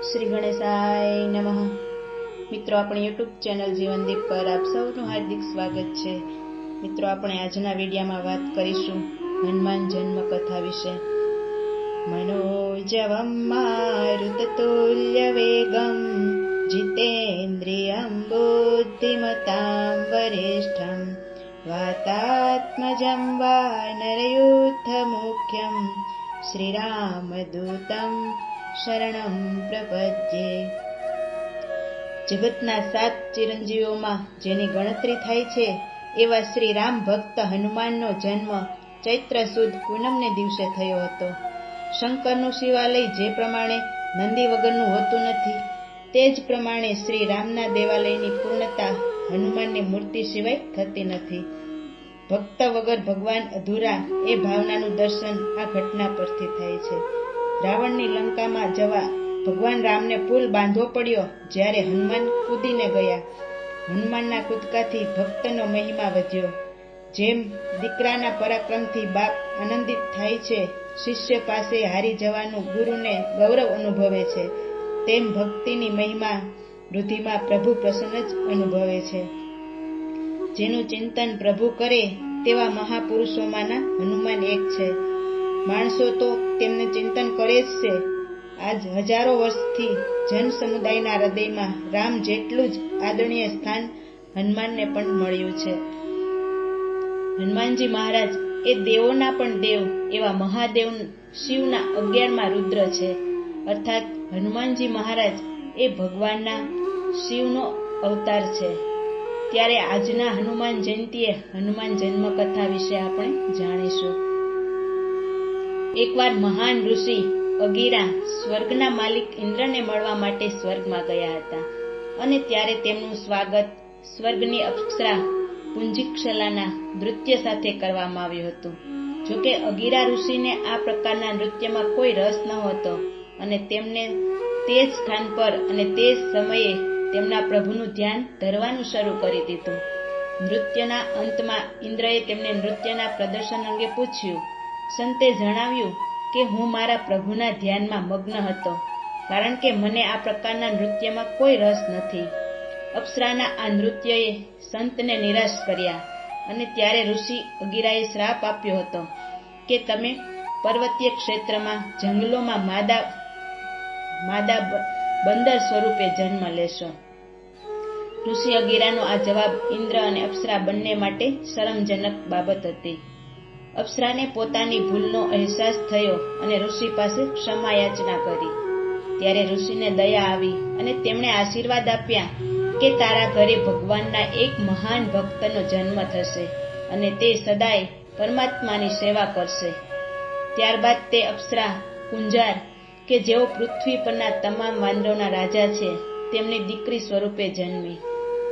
શ્રી ગણેશાય નમઃ। મિત્રો, આપણી યુટ્યુબ ચેનલ જીવનદીપ પર આપ સૌનું હાર્દિક સ્વાગત છે। મિત્રો, આપણે આજના વિડીયોમાં વાત કરીશું હનુમાન જન્મ કથા વિશે। મનોજવમ મારુતતુલ્ય વેગમ જીતેન્દ્રિયમ બુદ્ધિમતામ વરિષ્ઠમ વાતાત્મજં વાનરયુદ્ધ મુખ્યમ શ્રીરામદૂતમ શરણમ પ્રપદ્યે। જગતના 7 ચિરંજીવોમાં જેની ગણતરી થાય છે એવા શ્રી રામ ભક્ત હનુમાનનો જન્મ ચૈત્ર સુદ પૂનમને દિવસે થયો હતો। શંકરનું શિવાલય જે પ્રમાણે નંદી વગરનું હોતું નથી, તે જ પ્રમાણે શ્રી રામના દેવાલયની પૂર્ણતા હનુમાનની મૂર્તિ સિવાય થતી નથી। ભક્ત વગર ભગવાન અધૂરા એ ભાવનાનું દર્શન આ ઘટના પરથી થાય છે। રાવણની લંકામાં જવા ભગવાન રામને પુલ બાંધવો પડ્યો જ્યારે હનુમાન કૂદીને ગયા। હનુમાનના કૂદકાથી ભક્તનો મહિમા વધ્યો। જેમ દીકરાના પરાક્રમથી બાપ આનંદિત થાય છે, શિષ્ય પાસે હારી જવાનું ગુરુને ગૌરવ અનુભવે છે, તેમ ભક્તિની મહિમા વૃદ્ધિમાં પ્રભુ પ્રસન્ન જ અનુભવે છે। જેનું ચિંતન પ્રભુ કરે તેવા મહાપુરુષોમાંના હનુમાન એક છે। માણસો તો તેમને ચિંતન કરે જ છે। આજ હજારો વર્ષથી જન સમુદાયના હૃદયમાં રામ જેટલું જ આદરણીય સ્થાન હનુમાનને પણ મળ્યું છે। હનુમાનજી મહારાજ એ દેવોના પણ દેવ એવા મહાદેવ શિવના 11મા રુદ્ર છે। અર્થાત હનુમાનજી મહારાજ એ ભગવાનના શિવનો અવતાર છે। ત્યારે આજના હનુમાન જયંતીએ હનુમાન જન્મ કથા વિશે આપણે જાણીશું। એકવાર મહાન ઋષિ અગિરા સ્વર્ગના માલિક ઇન્દ્રને મળવા માટે સ્વર્ગમાં ગયા હતા અને ત્યારે તેમનું સ્વાગત સ્વર્ગની અપ્સરા પુંજીક્ષલાના નૃત્ય સાથે કરવામાં આવ્યું હતું। જોકે અગિરા ઋષિને આ પ્રકારના નૃત્યમાં કોઈ રસ નહોતો અને તેમને તે જ સ્થાન પર અને તે જ સમયે તેમના પ્રભુનું ધ્યાન ધરવાનું શરૂ કરી દીધું। નૃત્યના અંતમાં ઇન્દ્રએ તેમને નૃત્યના પ્રદર્શન અંગે પૂછ્યું। સંતે જણાવ્યું કે હું મારા પ્રભુના ધ્યાનમાં મગ્ન હતો, કારણ કે મને આ પ્રકારના નૃત્યમાં કોઈ રસ નથી। અપ્સરાના આ નૃત્યએ સંતને નિરાશ કર્યા અને ત્યારે ઋષિ અગિરાએ શ્રાપ આપ્યો હતો કે તમે પર્વતીય ક્ષેત્રમાં જંગલોમાં માદા બંદર સ્વરૂપે જન્મ લેશો। ઋષિ અગિરાનો આ જવાબ ઇન્દ્ર અને અપ્સરા બંને માટે શરમજનક બાબત હતી। અપ્સરાને પોતાની ભૂલનો અહેસાસ થયો અને ઋષિ પાસે ક્ષમા યાચના કરી। ત્યારે ઋષિને દયા આવી અને તેમણે આશીર્વાદ આપ્યા કે તારા ઘરે ભગવાનના એક મહાન ભક્તનો જન્મ થશે અને તે સદાય પરમાત્માની સેવા કરશે। ત્યારબાદ તે અપ્સરા કુંજાર કે જેઓ પૃથ્વી પરના તમામ વાનરોના રાજા છે, તેમની દીકરી સ્વરૂપે જન્મી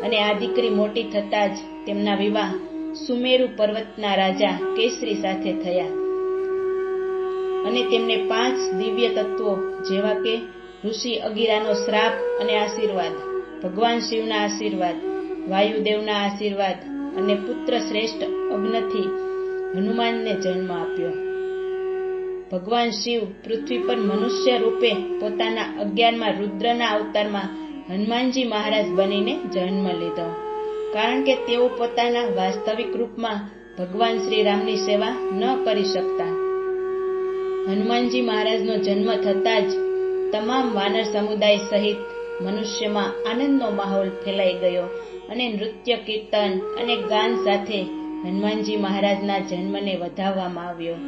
અને આ દીકરી મોટી થતાં જ તેમના વિવાહ સુમેરુ પર્વતના રાજા કેસરી સાથે થયા અને તેમને 5 દિવ્ય તત્વો જેવા કે ઋષિ અગિરાનો શ્રાપ અને આશીર્વાદ, ભગવાન શિવના આશીર્વાદ, વાયુદેવના આશીર્વાદ અને પુત્ર શ્રેષ્ઠ અગ્નિથી હનુમાનને જન્મ આપ્યો। ભગવાન શિવ પૃથ્વી પર મનુષ્ય રૂપે પોતાના 11મા રુદ્રના અવતારમાં હનુમાનજી મહારાજ બનીને જન્મ લીધો, કારણ કે તેઓ પોતાના વાસ્તવિક રૂપમાં ભગવાન શ્રી રામની સેવા ન કરી શકતા। હનુમાનજી મહારાજનો જન્મ થતાં જ તમામ વાનર સમુદાય સહિત મનુષ્યમાં આનંદનો માહોલ ફેલાઈ ગયો અને નૃત્ય, કીર્તન અને ગાન સાથે હનુમાનજી મહારાજના જન્મને વધાવવામાં આવ્યો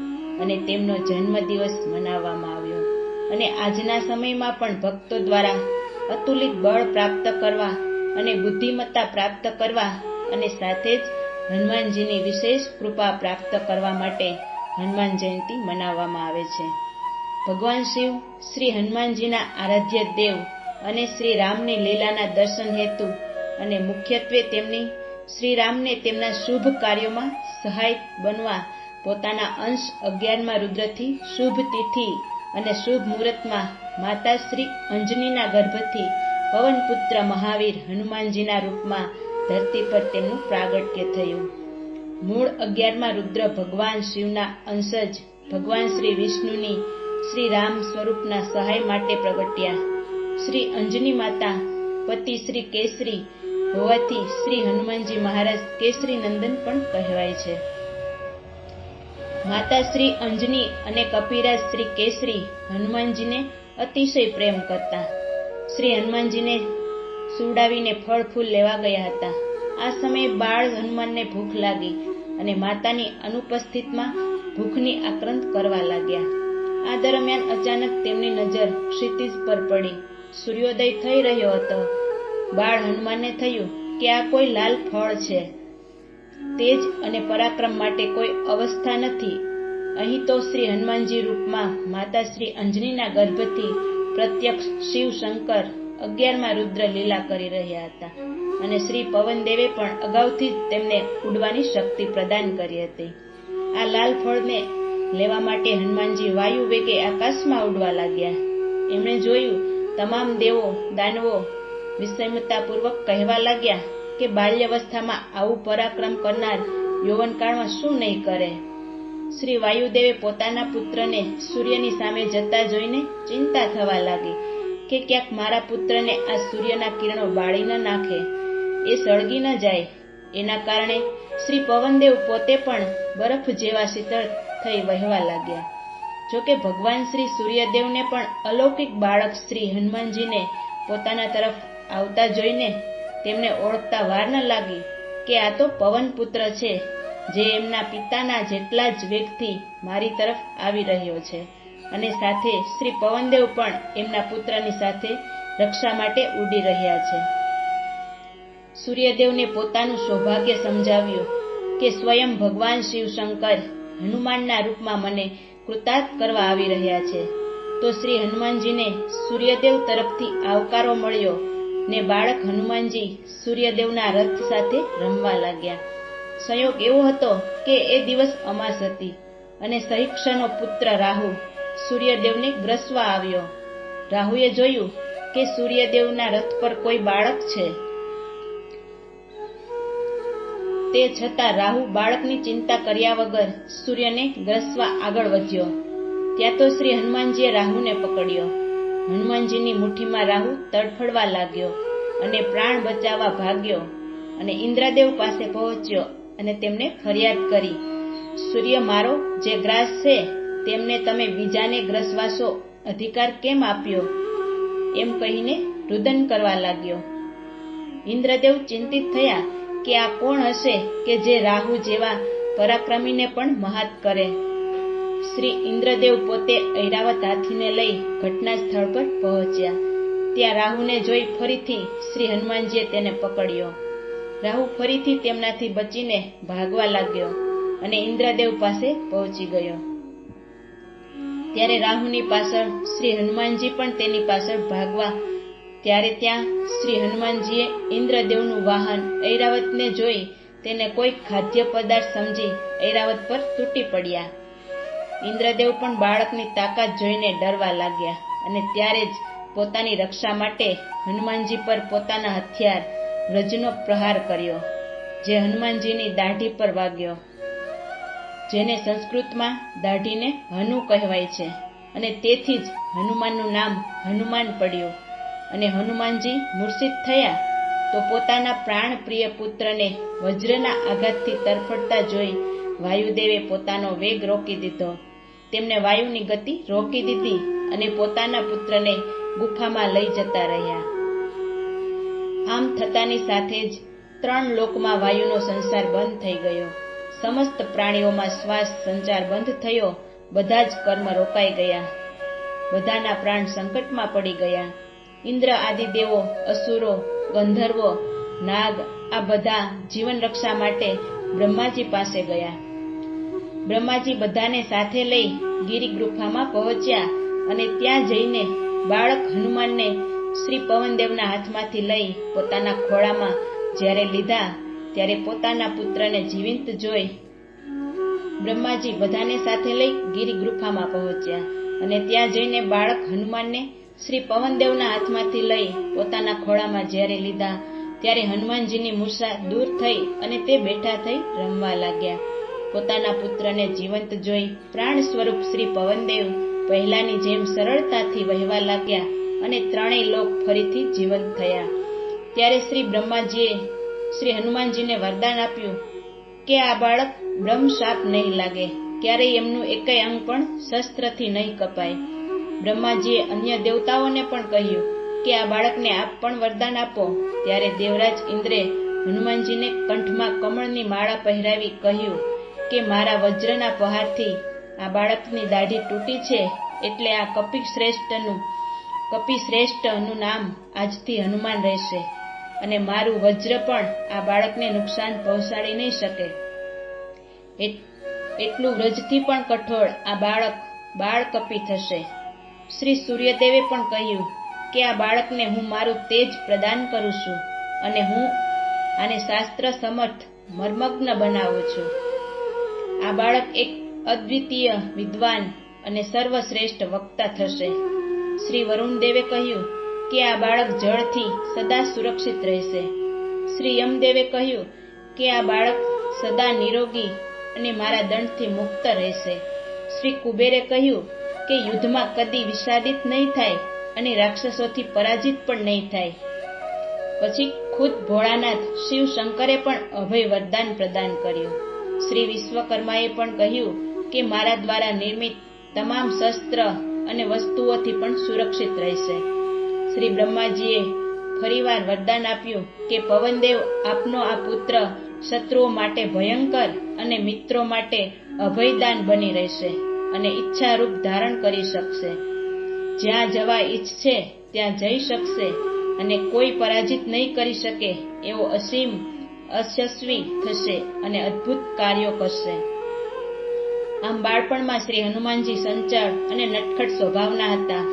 અને તેમનો જન્મદિવસ મનાવવામાં આવ્યો। અને આજના સમયમાં પણ ભક્તો દ્વારા અતુલિત બળ પ્રાપ્ત કરવા અને બુદ્ધિમત્તા પ્રાપ્ત કરવા અને સાથે જ હનુમાનજીની વિશેષ કૃપા પ્રાપ્ત કરવા માટે હનુમાન જયંતી મનાવવામાં આવે છે। ભગવાન શિવ શ્રી હનુમાનજીના આરાધ્ય દેવ અને શ્રી રામની લીલાના દર્શન હેતુ અને મુખ્યત્વે તેમની શ્રી રામને તેમના શુભ કાર્યોમાં સહાય બનવા પોતાના અંશ 11મા રુદ્રથી શુભ તિથિ અને શુભ મુહૂર્તમાં માતા શ્રી અંજનીના ગર્ભથી પવનપુત્ર મહાવીર હનુમાનજીના રૂપમાં ધરતી પર તેમનું પ્રાગટ્ય થયું। મૂળ 11મા રુદ્ર ભગવાન શિવના અંશજ ભગવાન શ્રી વિષ્ણુની શ્રી રામ સ્વરૂપના સહાય માટે પ્રગટ્યા શ્રી અંજની માતા પતિ શ્રી કેસરી હોવાથી શ્રી હનુમાનજી મહારાજ કેસરી નંદન પણ કહેવાય છે. માતા શ્રી અંજની અને કપિરાજ શ્રી કેસરી હનુમાનજીને અતિશય પ્રેમ કરતા. શ્રી હનુમાનજીને સુવડાવીને ફળ ફૂલ લેવા ગયા હતા. આ સમયે બાળ હનુમાનને ભૂખ લાગી અને માતાની અનુપસ્થિતિમાં ભૂખની આક્રાંત કરવા લાગ્યા. આ દરમિયાન અચાનક તેમની નજર ક્ષિતિજ પર પડી. સૂર્યોદય થઈ રહ્યો હતો. બાળ હનુમાનને થયું કે આ કોઈ લાલ ફળ છે. તેજ અને પરાક્રમ માટે કોઈ અવસ્થા નથી. અહીં તો શ્રી હનુમાનજી રૂપમાં માતા શ્રી અંજનીના ગર્ભથી પ્રત્યક્ષ શિવ શંકર 11મા રુદ્ર લીલા કરી રહ્યા હતા અને શ્રી પવનદેવે પણ અગાઉથી જ તેમને ઉડવાની શક્તિ પ્રદાન કરી હતી. આ લાલ ફળને લેવા માટે હનુમાનજી વાયુ વેગે આકાશમાં ઉડવા લાગ્યા. એમણે જોયું તમામ દેવો દાનવો વિષમતાપૂર્વક કહેવા લાગ્યા કે બાલ્યાવસ્થામાં આવું પરાક્રમ કરનાર યૌવનકાળમાં શું નહીં કરે. શ્રી વાયુદેવે પોતાના પુત્રને સૂર્યની સામે જતા જોઈને ચિંતા થવા લાગી કે ક્યાંક મારા પુત્રને આ સૂર્યના કિરણો બાળી ન નાખે, એ સળગી ન જાય. એના કારણે શ્રી પવનદેવ પોતે પણ બરફ જેવા શીતળ થઈ વહેવા લાગ્યા. જોકે ભગવાન શ્રી સૂર્યદેવને પણ અલૌકિક બાળક શ્રી હનુમાનજીને પોતાના તરફ આવતા જોઈને તેમને ઓળખતા વાર ન લાગી કે આ તો પવન પુત્ર છે, જે એમના પિતાના જેટલા જ વેગથી મારી તરફ આવી રહ્યો છે અને સાથે શ્રી પવનદેવ પણ એમના પુત્રની સાથે રક્ષા માટે ઉડી રહ્યા છે. સૂર્યદેવને પોતાનું સૌભાગ્ય સમજાવ્યું કે સ્વયં ભગવાન શિવશંકર હનુમાનના રૂપમાં મને કૃતાર્થ કરવા આવી રહ્યા છે. તો શ્રી હનુમાનજીને સૂર્યદેવ તરફથી આવકારો મળ્યો ને બાળક હનુમાનજી સૂર્યદેવના રથ સાથે રમવા લાગ્યા. સંયોગ એવો હતો કે એ દિવસ અમાસ હતી અને સહિક્ષનો પુત્ર રાહુ સૂર્યદેવને ગ્રસવા આવ્યો. રાહુએ જોયું કે સૂર્યદેવના રથ પર કોઈ બાળક છે. તે છતાં રાહુ બાળકની ચિંતા કર્યા વગર સૂર્યને ગ્રસવા આગળ વધ્યો. ત્યાં તો શ્રી હનુમાનજીએ રાહુને પકડ્યો. હનુમાનજીની મુઠ્ઠીમાં રાહુ તડફડવા લાગ્યો અને પ્રાણ બચાવવા ભાગ્યો અને ઇન્દ્રદેવ પાસે પહોંચ્યો અને તેમને ફરિયાદ કરી, સૂર્ય મારો જે ગ્રાસ છે તેમને તમે બીજાને ગ્રસવાસો અધિકાર કેમ આપ્યો? એમ કહીને રુદન કરવા લાગ્યો. ઇન્દ્રદેવ ચિંતિત થયા કે આ કોણ હશે કે જે રાહુ જેવા પરાક્રમીને પણ મહાત કરે. શ્રી ઇન્દ્રદેવ પોતે ઐરાવત હાથીને લઈ ઘટના સ્થળ પર પહોંચ્યા. ત્યાં રાહુને જોઈ ફરીથી શ્રી હનુમાનજીએ તેને પકડ્યો. રાહુ ફરીથી તેમનાથી બચીને ભાગવા લાગ્યો અને ઇન્દ્રદેવ પાસે પહોંચી ગયો. ત્યારે રાહુની પાછળ શ્રી હનુમાનજી પણ તેની પાછળ ભાગવા. ત્યારે ત્યાં શ્રી હનુમાનજીએ ઇન્દ્રદેવનું વાહન ઐરાવતને જોઈ તેને કોઈ ખાદ્ય પદાર્થ સમજી ઐરાવત પર તૂટી પડ્યા. ઇન્દ્રદેવ પણ બાળકની તાકાત જોઈને ડરવા લાગ્યા અને ત્યારે જ પોતાની રક્ષા માટે હનુમાનજી પર પોતાના હથિયાર વ્રજનો પ્રહાર કર્યો, જે હનુમાનજીની દાઢી પર વાગ્યો, જેને સંસ્કૃતમાં દાઢીને હનુ કહેવાય છે અને તેથી જ હનુમાનનું નામ હનુમાન પડ્યું. અને હનુમાનજી મૂર્છિત થયા તો પોતાના પ્રાણ પ્રિય પુત્રને વજ્રના આઘાતથી તરફડતા જોઈ વાયુદેવે પોતાનો વેગ રોકી દીધો. તેમને વાયુની ગતિ રોકી દીધી અને પોતાના પુત્રને ગુફામાં લઈ જતા રહ્યા. આમ થતાની સાથે જ 3 લોકમાં વાયુનો સંસાર બંધ થઈ ગયો. સમસ્ત પ્રાણીઓમાં શ્વાસ સંચાર બંધ થયો. બધા જ કર્મ રોકાઈ ગયા. બધાના પ્રાણ સંકટમાં પડી ગયા. ઇન્દ્ર આદિ દેવો, અસુરો, ગંધર્વો, નાગ આ બધા જીવન રક્ષા માટે બ્રહ્માજી પાસે ગયા. બ્રહ્માજી બધાને સાથે લઈ ગિરી ગુફામાં પહોંચ્યા અને ત્યાં જઈને બાળક હનુમાનને શ્રી પવનદેવના હાથમાંથી લઈ પોતાના ખોળામાં જ્યારે લીધા ત્યારે પોતાના પુત્રને જીવિત જોઈ બ્રહ્માજી બધાને સાથે લઈ ગિરી ગુફામાં પહોંચ્યા અને ત્યાં જઈને બાળક હનુમાનને શ્રી પવનદેવના હાથમાંથી લઈ પોતાના ખોળામાં જ્યારે લીધા ત્યારે હનુમાનજીની મૂર્છા દૂર થઈ અને તે બેઠા થઈ રમવા લાગ્યા. પોતાના પુત્રને જીવંત જોઈ પ્રાણ સ્વરૂપ શ્રી પવનદેવ પહેલાની જેમ સરળતાથી વહેવા લાગ્યા અને ત્રણેય લોક ફરીથી જીવંત થયા. ત્યારે શ્રી બ્રહ્માજીએ શ્રી હનુમાનજીને વરદાન આપ્યું કે આ બાળક બ્રહ્મશાપ નહીં લાગે, ક્યારેય એમનું એકેય અંગ પણ શસ્ત્રથી નહીં કપાય. બ્રહ્માજીએ અન્ય દેવતાઓને પણ કહ્યું કે આ બાળકને આપ પણ વરદાન આપો. ત્યારે દેવરાજ ઇન્દ્રે હનુમાનજીને કંઠમાં કમળની માળા પહેરાવી કહ્યું કે મારા વજ્રના પ્રહારથી આ બાળકની દાઢી તૂટી છે, એટલે આ કપિશ્રેષ્ઠનું નામ આજથી હનુમાન રહેશે, અને મારું વજ્ર પણ આ બાળકને નુકસાન પહોંચાડી નહીં શકે. એટલું વ્રજથી પણ કઠોળ આ બાળ કપી થશે. શ્રી સૂર્યદેવે પણ કહ્યું કે આ બાળકને હું મારું તેજ પ્રદાન કરું છું, અને હું આને શાસ્ત્ર સમર્થ મર્મજ્ઞ બનાવું છું. આ બાળક એક અદ્વિતીય વિદ્વાન અને સર્વશ્રેષ્ઠ વક્તા થશે. શ્રી વરુણદેવે કહ્યું કે આ બાળક જળથી સદા સુરક્ષિત રહેશે. શ્રી યમદેવે કહ્યું કે આ બાળક સદા નિરોગી અને મારા દંડથી મુક્ત રહેશે. શ્રી કુબેરે કહ્યું કે યુદ્ધમાં કદી વિષાદિત નહીં થાય અને રાક્ષસોથી પરાજિત પણ નહીં થાય. પછી ખુદ ભોળાનાથ શિવ શંકરે પણ અભય વરદાન પ્રદાન કર્યું. શ્રી વિશ્વકર્માએ પણ કહ્યું કે મારા દ્વારા નિર્મિત તમામ શસ્ત્ર અને વસ્તુઓથી પણ સુરક્ષિત રહેશે. શ્રી બ્રહ્માજીએ ફરીવાર વરદાન આપ્યું કે પવનદેવ આપનો આ પુત્ર શત્રુઓ માટે ભયંકર અને મિત્રો માટે અભયદાન બની રહેશે અને ઈચ્છા રૂપ ધારણ કરી શકશે. જ્યાં જવા ઈચ્છશે ત્યાં જઈ શકશે અને કોઈ પરાજિત નહીં કરી શકે એવો અસીમ અયશસ્વી થશે અને અદ્ભુત કાર્યો કરશે. આમ બાળપણમાં શ્રી હનુમાનજી સંચળ અને નટખટ સ્વભાવના હતા.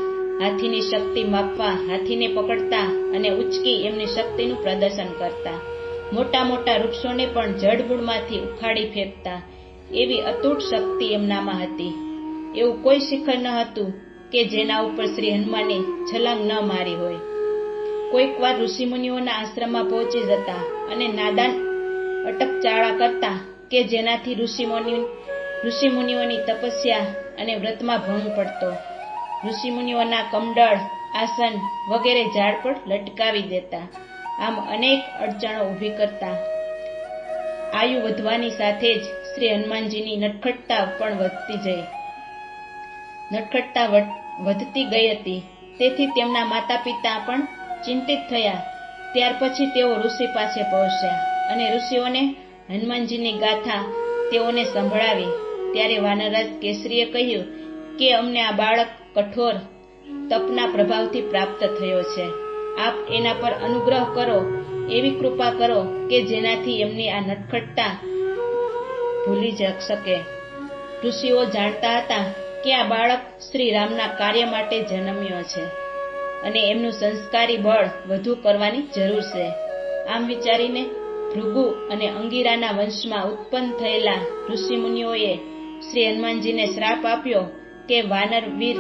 હાથીની શક્તિ માપવા હાથીને પકડતા અને ઉચકી એમની શક્તિનું પ્રદર્શન કરતા. મોટા મોટા વૃક્ષોને પણ જડબૂડમાંથી ઉખાડી ફેંકતા. એવી અતૂટ શક્તિ એમનામાં હતી. એવું કોઈ શિખર ન હતું કે જેના ઉપર શ્રી હનુમાને છલાંગ ન મારી હોય. કોઈક વાર ઋષિમુનિઓના આશ્રમમાં પહોંચી જતા અને નાદાન અટકચાળા કરતા કે જેનાથી ઋષિમુનિઓની તપસ્યા અને વ્રતમાં ભંગ પડતો. ઋષિમુનિઓના કમંડળ, આસન વગેરે ઝાડ પર લટકાવી દેતા. આમ અનેક અડચણો ઊભી કરતા. આયુ વધવાની સાથે જ શ્રી હનુમાનજીની નટખટતા પણ વધતી ગઈ હતી. તેથી તેમના માતા પિતા પણ ચિંતિત થયા. ત્યાર પછી તેઓ ઋષિ પાસે પહોંચ્યા અને ઋષિઓને હનુમાનજીની ગાથા તેઓને સંભળાવી. ત્યારે વાનરરાજ કેસરીએ કહ્યું કે અમને આ બાળક કઠોર તપના પ્રભાવથી પ્રાપ્ત થયો છે. આપ એના પર અનુગ્રહ કરો, એવી કૃપા કરો કે જેનાથી એમની આ નટખટતા ભૂલી શકે. ઋષિઓ જાણતા હતા કે આ બાળક શ્રી રામના કાર્ય માટે જન્મ્યો છે અને એમનું સંસ્કારી બળ વધુ કરવાની જરૂર છે. આમ વિચારીને ભૃગુ અને અંગીરાના વંશમાં ઉત્પન્ન થયેલા ઋષિમુનિઓએ શ્રી હનુમાનજીને શ્રાપ આપ્યો કે વાનર વીર,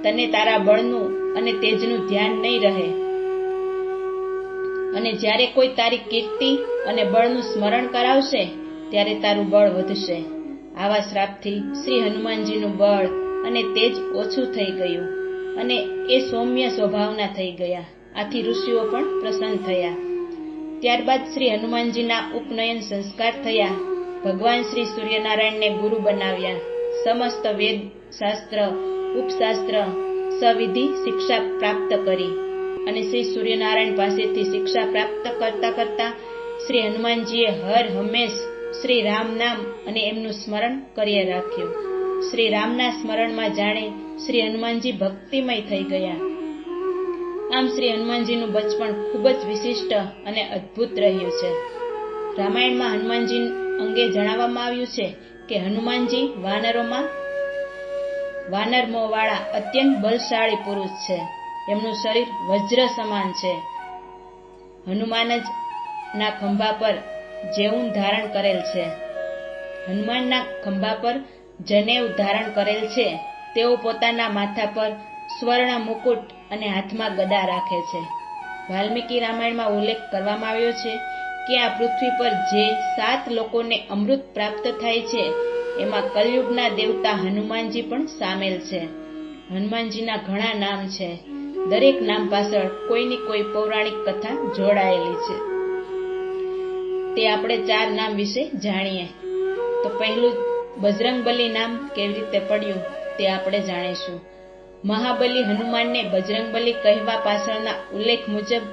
તને તારા બળનું અને તેજનું ધ્યાન નહીં રહે, અને જ્યારે કોઈ તારી કીર્તિ અને બળનું સ્મરણ કરાવશે ત્યારે તારું બળ વધશે. આવા શ્રાપથી શ્રી હનુમાનજીનું બળ અને તેજ ઓછું થઈ ગયું અને એ સૌમ્ય સ્વભાવના થઈ ગયા. આથી ઋષિઓ પણ પ્રસન્ન થયા. ત્યારબાદ શ્રી હનુમાનજીના ઉપનયન સંસ્કાર થયા. ભગવાન શ્રી સૂર્યનારાયણને ગુરુ બનાવ્યા. સમસ્ત વેદ શાસ્ત્ર, ઉપશાસ્ત્ર, સવિધિ શિક્ષા પ્રાપ્ત કરી અને શ્રી સૂર્યનારાયણ પાસેથી શિક્ષા પ્રાપ્ત કરતા શ્રી હનુમાનજીએ હર હંમેશ શ્રી રામ નામ અને એમનું સ્મરણ કરી રાખ્યું. શ્રી રામના સ્મરણમાં જાણે શ્રી હનુમાનજી ભક્તિમય થઈ ગયા. આમ શ્રી હનુમાનજીનું બચપણ ખૂબ જ વિશિષ્ટ અને અદ્ભુત રહ્યું છે. રામાયણમાં હનુમાનજી અંગે જણાવવામાં આવ્યું છે કે હનુમાનજી વાનરમોવાળા અત્યંત બલશાળી પુરુષ છે. એમનું શરીર વજ્ર સમાન છે. હનુમાન જ ના ખંભા પર જેવું ધારણ કરેલ છે. હનુમાનના ખંભા પર જનેવ ધારણ કરેલ છે. તેઓ પોતાના માથા પર સ્વર્ણ મુકુટ અને હાથમાં ગદા રાખે છે. વાલ્મીકી રામાયણમાં ઉલ્લેખ કરવામાં આવ્યો છે કે આ પૃથ્વી પર જે 7 લોકોને અમૃત પ્રાપ્ત થાય છે એમાં કલયુગના દેવતા હનુમાનજી પણ સામેલ છે. હનુમાનજીના ઘણા નામ છે. દરેક નામ પાછળ કોઈની કોઈ પૌરાણિક કથા જોડાયેલી છે. તે આપણે 4 નામ વિશે જાણીએ. તો પહેલું બજરંગબલી નામ કેવી રીતે પડ્યું તે આપણે જાણીશું. મહાબલી હનુમાનને બજરંગબલી કહેવા પાછળના ઉલ્લેખ મુજબ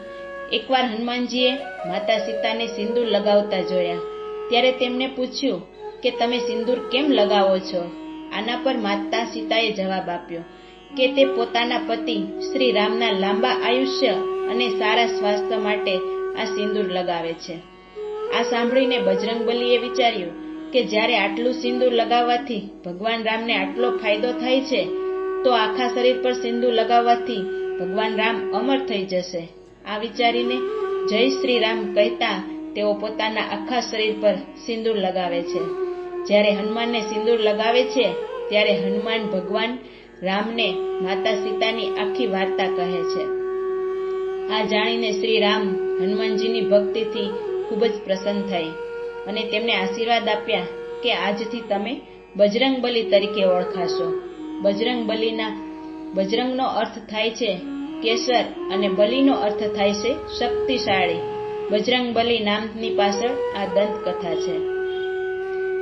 એકવાર હનુમાનજીએ માતા સીતાને સિંદૂર લગાવતા જોયા. ત્યારે તેમને પૂછ્યું કે તમે સિંદૂર કેમ લગાવો છો? આના પર માતા સીતાએ જવાબ આપ્યો કે તે પોતાના પતિ શ્રી રામના લાંબા આયુષ્ય અને સારા સ્વાસ્થ્ય માટે આ સિંદૂર લગાવે છે. આ સાંભળીને બજરંગબલીએ વિચાર્યું કે જ્યારે આટલું સિંદૂર લગાવવાથી ભગવાન રામને આટલો ફાયદો થાય છે, તો આખા શરીર પર સિંદૂર લગાવવાથી ભગવાન રામ અમર થઈ જશે. આ વિચારીને જય શ્રી રામ કહેતા તેઓ પોતાના આખા શરીર પર સિંદૂર લગાવે છે. જ્યારે હનુમાનને સિંદૂર લગાવે છે ત્યારે હનુમાન ભગવાન રામને માતા સીતાની આખી વાર્તા કહે છે. આ જાણીને શ્રી રામ હનુમાનજીની ભક્તિથી ખૂબ જ પ્રસન્ન થઈ અને તેમને આશીર્વાદ આપ્યા કે આજથી તમે બજરંગબલી તરીકે ઓળખાશો. બજરંગનો અર્થ થાય છે કેસર અને બલીનો અર્થ થાય છે શક્તિશાળી. બજરંગબલી નામની પાછળ આ દંતકથા છે.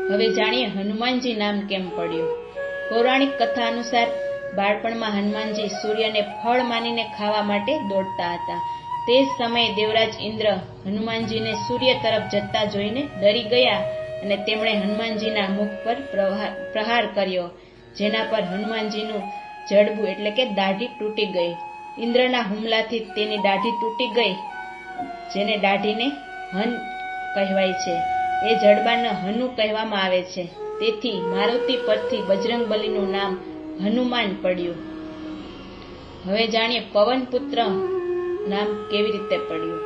હવે જાણીએ હનુમાનજી નામ કેમ પડ્યું. પૌરાણિક કથા અનુસાર બાળપણમાં હનુમાનજી સૂર્યને ફળ માનીને ખાવા માટે દોડતા હતા. તે જ સમયે દેવરાજ ઇન્દ્ર હનુમાનજીને સૂર્ય તરફ જતા જોઈને ડરી ગયા અને તેમણે હનુમાનજીના મુખ પર પ્રહાર કર્યો, જેના પર હનુમાનજીનું જડબું એટલે કે દાઢી તૂટી ગઈ. ઇન્દ્રના હુમલાથી તેની દાઢી તૂટી ગઈ, જેને દાઢીને હન કહેવાય છે. એ જડબાને હનુ કહેવામાં આવે છે. તેથી મારુતિ પરથી બજરંગબલીનું નામ હનુમાન પડ્યું. હવે જાણીએ પવનપુત્ર નામ કેવી રીતે પડ્યું.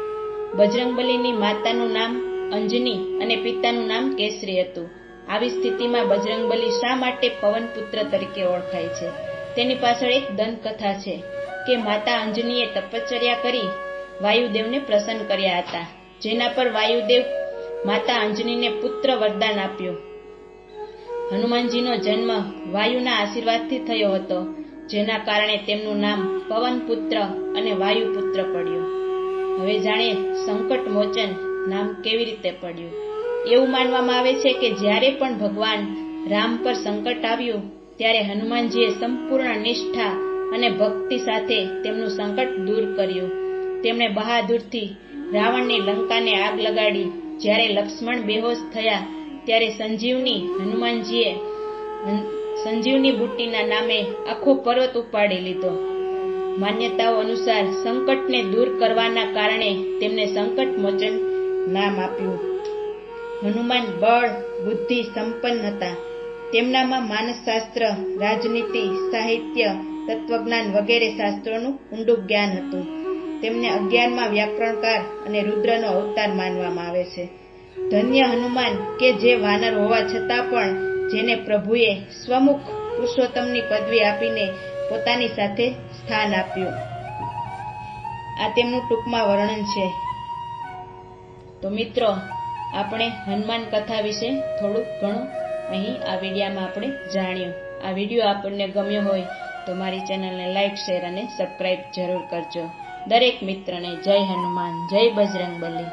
બજરંગબલીની માતાનું નામ અંજની અને પિતાનું નામ કેસરી હતું. આવી સ્થિતિમાં બજરંગબલી શા માટે પવનપુત્ર તરીકે ઓળખાય છે? તેની પાછળ એક દંતકથા છે કે માતા અંજનીએ તપશ્ચર્યા કરી વાયુદેવને પ્રસન્ન કર્યા હતા, જેના પર વાયુદેવ માતા અંજનીને પુત્ર વરદાન આપ્યું. હનુમાનજીનો જન્મ વાયુના આશીર્વાદથી થયો હતો, જેના કારણે તેમનું નામ પવનપુત્ર અને વાયુપુત્ર પડ્યું. હવે જાણીએ સંકટ મોચન નામ કેવી રીતે પડ્યું. એવું માનવામાં આવે છે કે જ્યારે પણ ભગવાન રામ પર સંકટ આવ્યું ત્યારે હનુમાનજીએ સંપૂર્ણ નિષ્ઠા અને ભક્તિ સાથે તેમનું સંકટ દૂર કર્યું. તેમણે બહાદુરથી રાવણની લંકાને આગ લગાડી. જ્યારે લક્ષ્મણ બેહોશ થયા ત્યારે સંજીવની બુટ્ટીના નામે આખો પર્વત ઉપાડી લીધો. માન્યતાઓ અનુસાર સંકટને દૂર કરવાના કારણે તેમને સંકટ મોચન નામ આપ્યું. હનુમાન બળ બુદ્ધિ સંપન્ન હતા. તેમનામાં માનસશાસ્ત્ર, રાજનીતિ, સાહિત્ય, તત્વજ્ઞાન વગેરે શાસ્ત્રોનું ઊંડું જ્ઞાન હતું. તેમને 11મા વ્યાકરણકાર અને રુદ્રનો અવતાર માનવામાં આવે છે. ધન્ય હનુમાન કે જે વાનર હોવા છતાં પણ જેને પ્રભુએ સ્વમુખ પુરુષોત્તમની પદવી આપીને પોતાની સાથે સ્થાન આપ્યું. આ તેમનું ટૂંકમાં વર્ણન છે. તો મિત્રો, આપણે હનુમાન કથા વિશે થોડુંક ઘણું અહીં આ વિડીયામાં આપણે જાણ્યું. આ વિડીયો આપણને ગમ્યો હોય તો મારી ચેનલને લાઈક, શેર અને સબસ્ક્રાઈબ જરૂર કરજો. દરેક મિત્રને જય હનુમાન, જય બજરંગબલી.